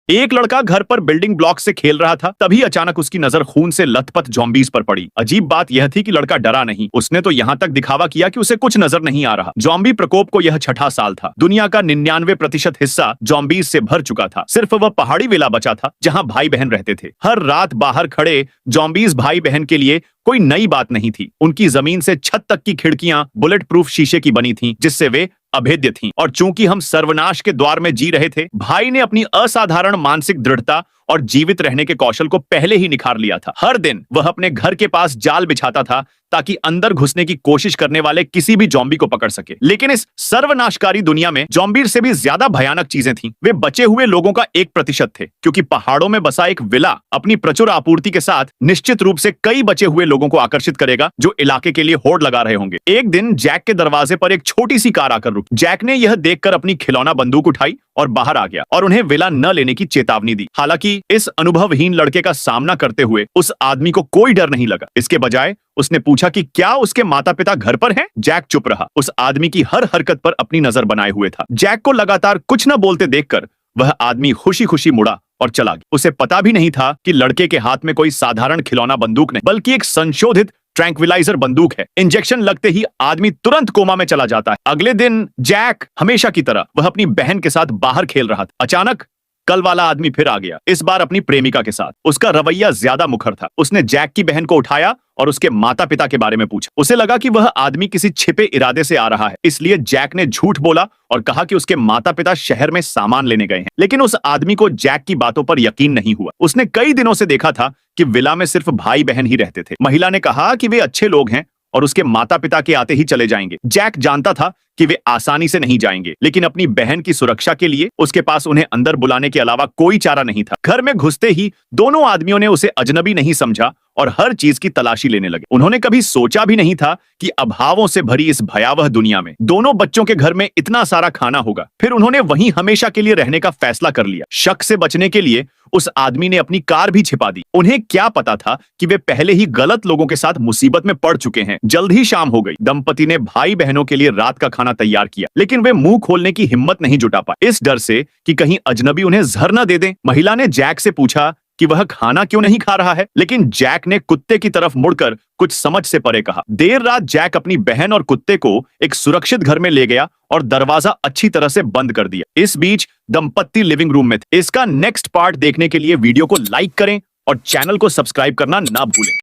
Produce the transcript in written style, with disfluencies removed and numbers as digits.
एक लड़का घर पर बिल्डिंग ब्लॉक से खेल रहा था, तभी अचानक उसकी नजर खून से लथपथ ज़ॉम्बीज़ पर पड़ी। अजीब बात यह थी कि लड़का डरा नहीं, उसने तो यहाँ तक दिखावा किया कि उसे कुछ नजर नहीं आ रहा। ज़ॉम्बी प्रकोप को यह छठा साल था। दुनिया का 99% हिस्सा ज़ॉम्बीज़ से भर चुका था। सिर्फ वह पहाड़ी विला बचा था जहाँ भाई बहन रहते थे। हर रात बाहर खड़े ज़ॉम्बीज़ भाई बहन के लिए कोई नई बात नहीं थी। उनकी जमीन से छत तक की खिड़कियां बुलेट प्रूफ शीशे की बनी थीं, जिससे वे अभेद्य थीं। और चूंकि हम सर्वनाश के द्वार में जी रहे थे, भाई ने अपनी असाधारण मानसिक दृढ़ता और जीवित रहने के कौशल को पहले ही निखार लिया था। हर दिन वह अपने घर के पास जाल बिछाता था ताकि अंदर घुसने की कोशिश करने वाले किसी भी ज़ॉम्बी को पकड़ सके। लेकिन इस सर्वनाशकारी दुनिया में ज़ॉम्बी से भी ज्यादा भयानक चीजें थीं। वे बचे हुए लोगों का 1% थे, क्योंकि पहाड़ों में बसा एक विला अपनी प्रचुर आपूर्ति के साथ निश्चित रूप से कई बचे हुए लोगों को आकर्षित करेगा जो इलाके के लिए होड़ लगा रहे होंगे। एक दिन जैक के दरवाजे पर एक छोटी सी कार आकर रुकी। जैक ने यह देखकर अपनी खिलौना बंदूक उठाई और बाहर आ गया और उन्हें विला न लेने की चेतावनी दी। हालांकि इस अनुभवहीन लड़के का सामना करते हुए उस आदमी को कोई डर नहीं लगा। इसके बजाय उसने पूछा कि क्या उसके माता पिता घर पर हैं? जैक चुप रहा, उस आदमी की हर हरकत पर अपनी नजर बनाए हुए था। जैक को लगातार कुछ न बोलते देखकर वह आदमी खुशी खुशी मुड़ा और चला गया। उसे पता भी नहीं था कि लड़के के हाथ में कोई साधारण खिलौना बंदूक नहीं, बल्कि एक संशोधित ट्रैंक्विलाइजर बंदूक है। इंजेक्शन लगते ही आदमी तुरंत कोमा में चला जाता है। अगले दिन जैक हमेशा की तरह वह अपनी बहन के साथ बाहर खेल रहा था। अचानक कल वाला आदमी फिर आ गया, इस बार अपनी प्रेमिका के साथ। उसका रवैया ज्यादा मुखर था। उसने जैक की बहन को उठाया और उसके माता पिता के बारे में पूछा। उसे लगा कि वह आदमी किसी छिपे इरादे से आ रहा है, इसलिए जैक ने झूठ बोला और कहा कि उसके माता पिता शहर में सामान लेने गए हैं। लेकिन उस आदमी को जैक की बातों पर यकीन नहीं हुआ। उसने कई दिनों से देखा था कि विला में सिर्फ भाई बहन ही रहते थे। महिला ने कहा कि वे अच्छे लोग हैं और उसके माता पिता के आते ही चले जाएंगे। जैक जानता था कि वे आसानी से नहीं जाएंगे, लेकिन अपनी बहन की सुरक्षा के लिए उसके पास उन्हें अंदर बुलाने के अलावा कोई चारा नहीं था। घर में घुसते ही दोनों आदमियों ने उसे अजनबी नहीं समझा और हर चीज की तलाशी लेने लगे। उन्होंने कभी सोचा भी नहीं था कि अभावों से भरी इस भयावह दुनिया में दोनों बच्चों के घर में इतना सारा खाना होगा। फिर उन्होंने वहीं हमेशा के लिए रहने का फैसला कर लिया। शक से बचने के लिए उस आदमी ने अपनी कार भी छिपा दी। उन्हें क्या पता था कि वे पहले ही गलत लोगों के साथ मुसीबत में पड़ चुके हैं। जल्द ही शाम हो गई। दंपति ने भाई बहनों के लिए रात का खाना तैयार किया, लेकिन वे मुंह खोलने की हिम्मत नहीं जुटा पाए, इस डर से कि कहीं अजनबी उन्हें जहर न दे दें। महिला ने जैक से पूछा कि वह खाना क्यों नहीं खा रहा है, लेकिन जैक ने कुत्ते की तरफ मुड़कर कुछ समझ से परे कहा। देर रात जैक अपनी बहन और कुत्ते को एक सुरक्षित घर में ले गया और दरवाजा अच्छी तरह से बंद कर दिया। इस बीच दंपत्ति लिविंग रूम में थे। इसका नेक्स्ट पार्ट देखने के लिए वीडियो को लाइक करें और चैनल को सब्सक्राइब करना ना भूलें।